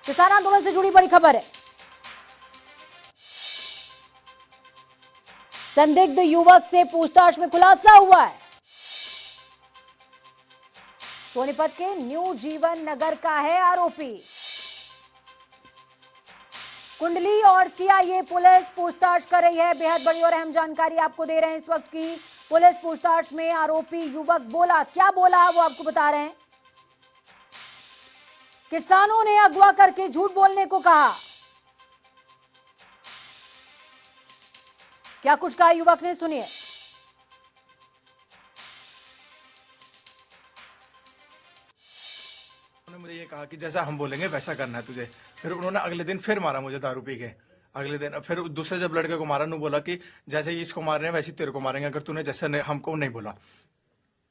किसान आंदोलन से जुड़ी बड़ी खबर है। संदिग्ध युवक से पूछताछ में खुलासा हुआ है। सोनीपत के न्यू जीवन नगर का है आरोपी। कुंडली और सीआईए पुलिस पूछताछ कर रही है। बेहद बड़ी और अहम जानकारी आपको दे रहे हैं इस वक्त की। पुलिस पूछताछ में आरोपी युवक बोला, क्या बोला वो आपको बता रहे हैं। किसानों ने अगवा करके झूठ बोलने को कहा। क्या कुछ कहा युवक ने, सुनिए। उन्होंने मुझे ये कहा कि जैसा हम बोलेंगे वैसा करना है तुझे। फिर उन्होंने अगले दिन फिर मारा मुझे दारू पी के। अगले दिन फिर दूसरे जब लड़के को मारा, उन्होंने बोला कि जैसे ही इसको मार रहे हैं वैसे ही तेरे को मारेंगे अगर तूने जैसे हमको नहीं बोला।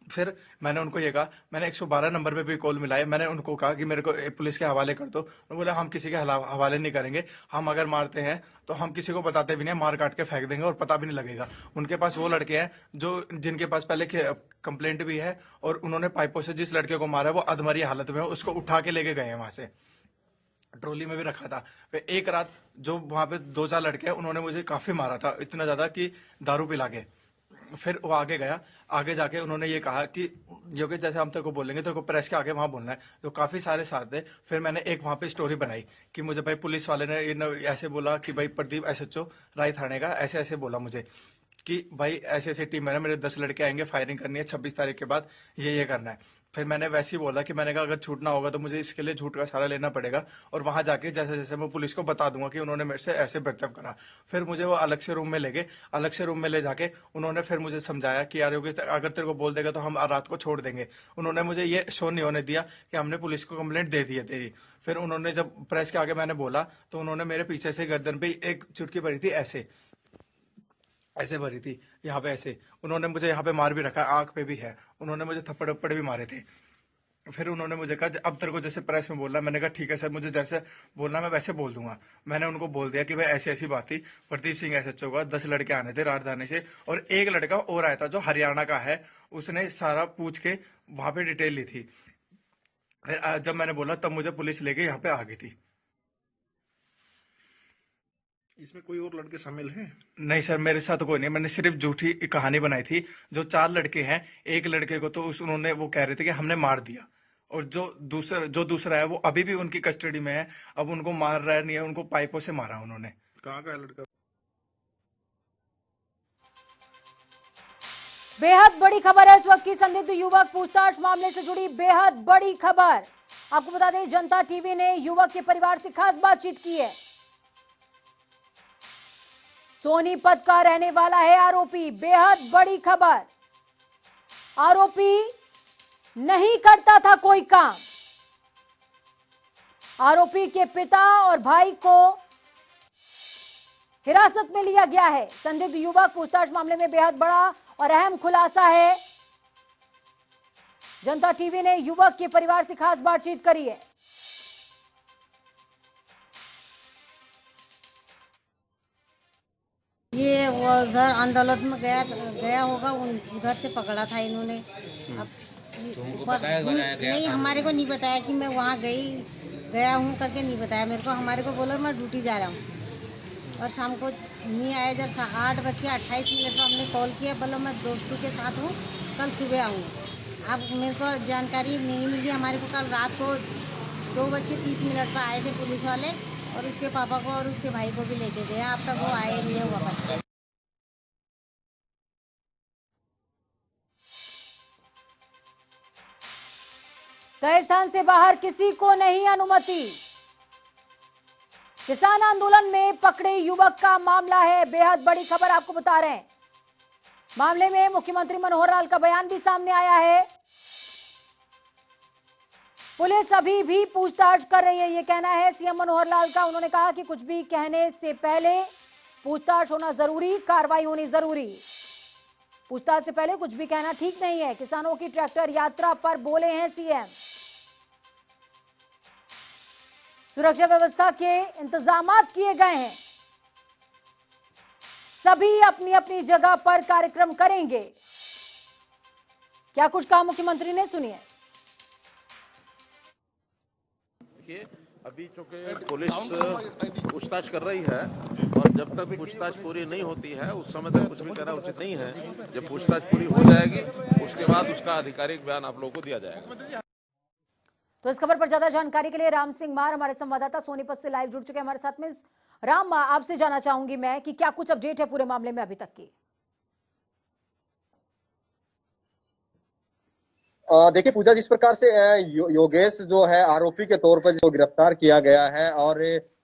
फिर मैंने उनको ये कहा, मैंने 112 नंबर पे भी कॉल मिलाई, मैंने उनको कहा कि मेरे को पुलिस के हवाले कर दो। उन्होंने बोला हम किसी के हवाले नहीं करेंगे, हम अगर मारते हैं तो हम किसी को बताते भी नहीं, मार काट के फेंक देंगे और पता भी नहीं लगेगा। उनके पास वो लड़के हैं जो जिनके पास पहले कंप्लेंट भी है, और उन्होंने पाइपों से जिस लड़के को मारा है वो अधमरी हालत में है, उसको उठा के लेके गए हैं वहां से, ट्रॉली में भी रखा था। फिर एक रात जो वहां पे 2-4 लड़के हैं उन्होंने मुझे काफी मारा था, इतना ज्यादा कि दारू पिला के। फिर वो आगे गया, आगे जाके उन्होंने ये कहा कि जो कि जैसे हम तेरे को बोलेंगे तेरे को प्रेस के आगे वहां बोलना है। तो काफी सारे साथ थे। फिर मैंने एक वहां पे स्टोरी बनाई कि मुझे भाई पुलिस वाले ने ऐसे बोला कि भाई प्रदीप एसएचओ राय थाने का ऐसे ऐसे बोला मुझे कि भाई ऐसे ऐसे टीम है ना, मेरे 10 लड़के आएंगे, फायरिंग करनी है 26 तारीख के बाद, ये करना है। फिर मैंने वैसे ही बोला कि मैंने कहा अगर छूटना होगा तो मुझे इसके लिए झूठ का सहारा लेना पड़ेगा, और वहां जाके जैसे जैसे मैं पुलिस को बता दूंगा कि उन्होंने मेरे से ऐसे बर्ताव करा। फिर मुझे वो अलग से रूम में ले गए। अलग से रूम में ले जाके उन्होंने फिर मुझे समझाया कि यार अगर तेरे को बोल देगा तो हम रात को छोड़ देंगे। उन्होंने मुझे ये शो नहीं होने दिया कि हमने पुलिस को कंप्लेंट दे दी है तेरी। फिर उन्होंने जब प्रेस के आगे मैंने बोला तो उन्होंने मेरे पीछे से गर्दन पे एक चुटकी भरी थी, ऐसे ऐसे भरी थी यहाँ पे ऐसे। उन्होंने मुझे यहाँ पे मार भी रखा है, आंख पे भी है। उन्होंने मुझे थप्पड़ वप्पड़ भी मारे थे। फिर उन्होंने मुझे कहा अब तेरे को जैसे प्रेस में बोलना। मैंने कहा ठीक है सर, मुझे जैसे बोलना मैं वैसे बोल दूंगा। मैंने उनको बोल दिया कि भाई ऐसी ऐसी बात थी, प्रदीप सिंह एसएचओ का 10 लड़के आने थे राजधानी से, और एक लड़का और आया था जो हरियाणा का है, उसने सारा पूछ के वहां पे डिटेल ली थी। फिर जब मैंने बोला तब मुझे पुलिस लेके यहाँ पे आ गई थी। इसमें कोई और लड़के शामिल हैं? नहीं सर, मेरे साथ कोई नहीं, मैंने सिर्फ झूठी कहानी बनाई थी। जो 4 लड़के हैं, एक लड़के को तो उन्होंने वो कह रहे थे कि हमने मार दिया, और जो दूसरा है वो अभी भी उनकी कस्टडी में है। अब उनको मार रहा नहीं है, उनको पाइपों से मारा उन्होंने। कहाँ का है लड़का? बेहद बड़ी खबर है इस वक्त की। संदिग्ध युवक पूछताछ मामले से जुड़ी बेहद बड़ी खबर आपको बता दें, जनता टीवी ने युवक के परिवार से खास बातचीत की है। सोनीपत का रहने वाला है आरोपी। बेहद बड़ी खबर, आरोपी नहीं करता था कोई काम। आरोपी के पिता और भाई को हिरासत में लिया गया है। संदिग्ध युवक पूछताछ मामले में बेहद बड़ा और अहम खुलासा है। जनता टीवी ने युवक के परिवार से खास बातचीत करी है। ये वो उधर अदालत में गया होगा, उधर से पकड़ा था इन्होंने। अब नहीं, हमारे को नहीं बताया कि मैं वहाँ गया हूँ करके नहीं बताया मेरे को। हमारे को बोला मैं ड्यूटी जा रहा हूँ, और शाम को नहीं आया। जब 8:28 पर हमने कॉल किया, बोला मैं दोस्तों के साथ हूँ, कल सुबह आऊँगा। अब मेरे को जानकारी नहीं मिली। हमारे को कल रात को 2:30 पर आए थे पुलिस वाले, और उसके पापा को और उसके भाई को भी लेके गए। अब तक वो आए नहीं है वापस। तय स्थान से बाहर किसी को नहीं अनुमति। किसान आंदोलन में पकड़े युवक का मामला है। बेहद बड़ी खबर आपको बता रहे हैं। मामले में मुख्यमंत्री मनोहर लाल का बयान भी सामने आया है। पुलिस अभी भी पूछताछ कर रही है, ये कहना है सीएम मनोहर लाल का। उन्होंने कहा कि कुछ भी कहने से पहले पूछताछ होना जरूरी, कार्रवाई होनी जरूरी। पूछताछ से पहले कुछ भी कहना ठीक नहीं है। किसानों की ट्रैक्टर यात्रा पर बोले हैं सीएम। सुरक्षा व्यवस्था के इंतजामात किए गए हैं। सभी अपनी अपनी जगह पर कार्यक्रम करेंगे। क्या कुछ कहा मुख्यमंत्री ने, सुनिए। अभी चूंकि पुलिस पूछताछ कर रही है और जब तक पूछताछ पूरी नहीं होती है उस समय तक कुछ भी कहना उचित नहीं है। जब पूछताछ पूरी हो जाएगी उसके बाद उसका आधिकारिक बयान आप लोगों को दिया जाएगा। तो इस खबर पर ज्यादा जानकारी के लिए राम सिंह मार हमारे संवाददाता सोनीपत से लाइव जुड़ चुके हैं हमारे साथ में। राम, आपसे जानना चाहूंगी मैं कि क्या कुछ अपडेट है पूरे मामले में अभी तक की? देखिए पूजा, जिस प्रकार से योगेश जो है आरोपी के तौर पर जो गिरफ्तार किया गया है और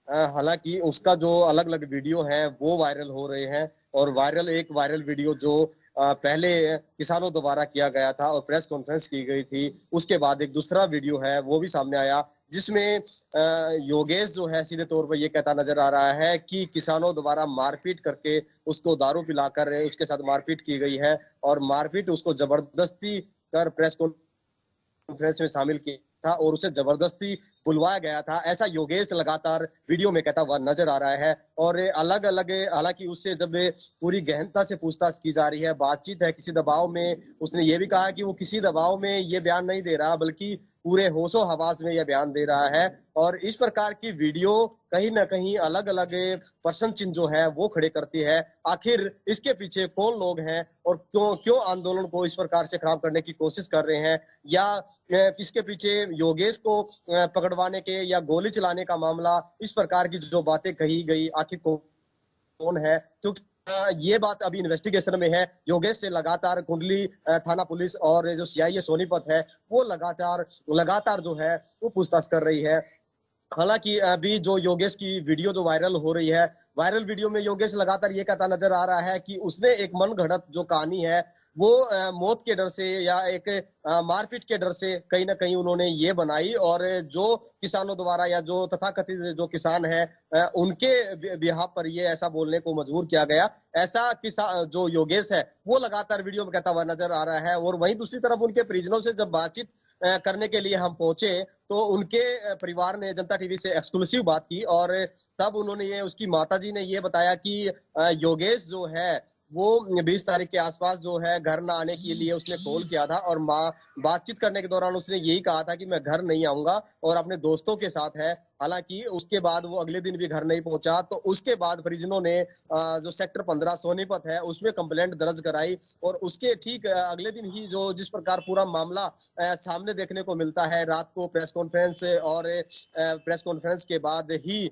हालांकि उसका जो अलग अलग वीडियो है वो वायरल हो रहे हैं और एक वायरल वीडियो जो पहले किसानों द्वारा किया गया था और प्रेस कॉन्फ्रेंस की गई थी, उसके बाद एक दूसरा वीडियो है वो भी सामने आया जिसमें योगेश जो है सीधे तौर पर ये कहता नजर आ रहा है कि किसानों द्वारा मारपीट करके उसको दारू पिलाकर उसके साथ मारपीट की गई है और मारपीट उसको जबरदस्ती कर प्रेस कॉन्फ्रेंस में शामिल किया था और उसे जबरदस्ती बुलवाया गया था, ऐसा योगेश लगातार वीडियो में कहता हुआ नजर आ रहा है। और अलग अलग हालांकि उससे जब पूरी गहनता से पूछताछ की जा रही है, बातचीत है, किसी दबाव में उसने ये भी कहा कि वो किसी दबाव में ये बयान नहीं दे रहा बल्कि पूरे होशो हवास में यह बयान दे रहा है। और इस प्रकार की वीडियो कहीं ना कहीं अलग अलग प्रश्न चिन्ह जो है वो खड़े करती है। आखिर इसके पीछे कौन लोग हैं और क्यों आंदोलन को इस प्रकार से खराब करने की कोशिश कर रहे हैं, या इसके पीछे योगेश को पकड़वाने के या गोली चलाने का मामला, इस प्रकार की जो बातें कही गई आखिर कौन है, क्योंकि ये बात अभी इन्वेस्टिगेशन में है। योगेश से लगातार कुंडली थाना पुलिस और जो सीआईए सोनीपत है वो लगातार जो है वो पूछताछ कर रही है। हालांकि अभी जो योगेश की वीडियो जो वायरल हो रही है, वायरल वीडियो में योगेश लगातार ये कहता नजर आ रहा है कि उसने एक मन घड़त जो कहानी है वो मौत के डर से या एक मारपीट के डर से कहीं ना कहीं उन्होंने ये बनाई और जो किसानों द्वारा या जो तथाकथित जो किसान है उनके बिहाफ पर ये ऐसा बोलने को मजबूर किया गया। ऐसा किसान जो योगेश है वो लगातार वीडियो में कहता हुआ नजर आ रहा है। और वहीं दूसरी तरफ उनके परिजनों से जब बातचीत करने के लिए हम पहुंचे तो उनके परिवार ने जनता टीवी से एक्सक्लूसिव बात की और तब उन्होंने ये उसकी माताजी ने ये बताया कि योगेश जो है वो 20 तारीख के आसपास जो है घर ना आने के लिए उसने कॉल किया था और बातचीत करने के दौरान उसने यही कहा था कि मैं घर नहीं आऊंगा और अपने दोस्तों के साथ है। हालांकि उसके बाद वो अगले दिन भी घर नहीं पहुंचा, तो उसके बाद परिजनों ने जो सेक्टर 15 सोनीपत है उसमें कंप्लेंट दर्ज कराई और उसके ठीक अगले दिन ही जो जिस प्रकार पूरा मामला सामने देखने को मिलता है, रात को प्रेस कॉन्फ्रेंस और प्रेस कॉन्फ्रेंस के बाद ही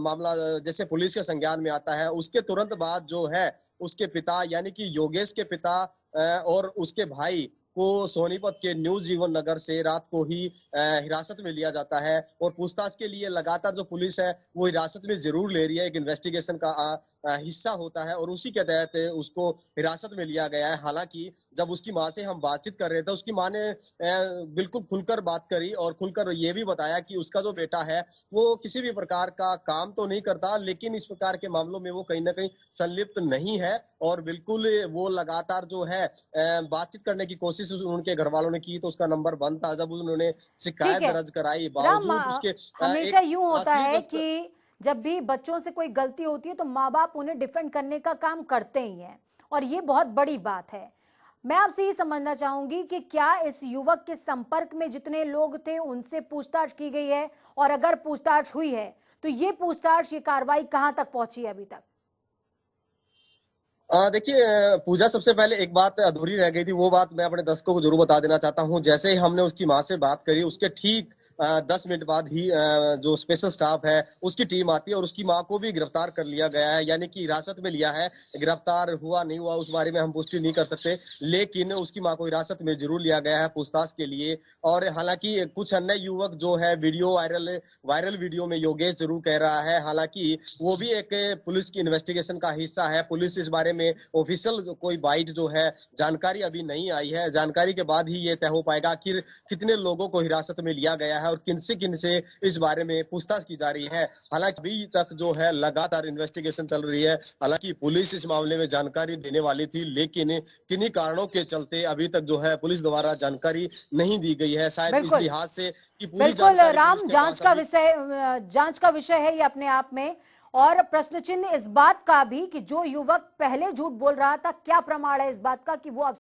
मामला जैसे पुलिस के संज्ञान में आता है, उसके तुरंत बाद जो है उसके पिता यानी कि योगेश के पिता और उसके भाई को सोनीपत के न्यू जीवन नगर से रात को ही हिरासत में लिया जाता है और पूछताछ के लिए लगातार जो पुलिस है वो हिरासत में जरूर ले रही है, एक इन्वेस्टिगेशन का हिस्सा होता है और उसी के तहत उसको हिरासत में लिया गया है। हालांकि जब उसकी मां से हम बातचीत कर रहे थे उसकी मां ने बिल्कुल खुलकर बात करी और खुलकर ये भी बताया कि उसका जो बेटा है वो किसी भी प्रकार का काम तो नहीं करता लेकिन इस प्रकार के मामलों में वो कहीं ना कहीं संलिप्त नहीं है और बिल्कुल वो लगातार जो है बातचीत करने की कोशिश उनके घर वालों ने की तो उसका नंबर बंद था। जब उन्होंने शिकायत दर्ज कराई बावजूद उसके हमेशा यूं होता है कि जब भी बच्चों से कोई गलती होती है तो माँ बाप उन्हें डिफेंड करने का काम करते ही हैं और ये बहुत बड़ी बात है। मैं आपसे ये समझना चाहूंगी कि क्या इस युवक के संपर्क में जितने लोग थे उनसे पूछताछ की गई है और अगर पूछताछ हुई है तो ये पूछताछ, ये कार्रवाई कहां तक पहुंची है अभी तक? देखिए पूजा, सबसे पहले एक बात अधूरी रह गई थी, वो बात मैं अपने दर्शकों को जरूर बता देना चाहता हूं। जैसे ही हमने उसकी मां से बात करी उसके ठीक 10 मिनट बाद ही जो स्पेशल स्टाफ है उसकी टीम आती है और उसकी मां को भी गिरफ्तार कर लिया गया है, यानी कि हिरासत में लिया है। गिरफ्तार हुआ नहीं हुआ उस बारे में हम पुष्टि नहीं कर सकते, लेकिन उसकी मां को हिरासत में जरूर लिया गया है पूछताछ के लिए। और हालांकि कुछ अन्य युवक जो है वीडियो वायरल वीडियो में योगेश जरूर कह रहा है, हालांकि वो भी एक पुलिस की इन्वेस्टिगेशन का हिस्सा है। पुलिस इस बारे में ऑफिशियल कोई बाइट जो है जानकारी अभी नहीं आई है, जानकारी के बाद ही ये तय हो पाएगा आखिर कितने लोगों को हिरासत में लिया गया है और किन से इस बारे में पूछताछ की जा रही है। हालांकि अभी तक जो है लगातार इन्वेस्टिगेशन चल रही है। हालांकि पुलिस इस मामले में जानकारी देने वाली थी लेकिन किन्हीं कारणों के चलते अभी तक जो है पुलिस द्वारा जानकारी नहीं दी गई है, शायद इस लिहाज से कि पूरी जानकारी राम, जांच का विषय है ये अपने आप में। और प्रश्न चिन्ह इस बात का भी कि जो युवक पहले झूठ बोल रहा था, क्या प्रमाण है इस बात का कि वो अब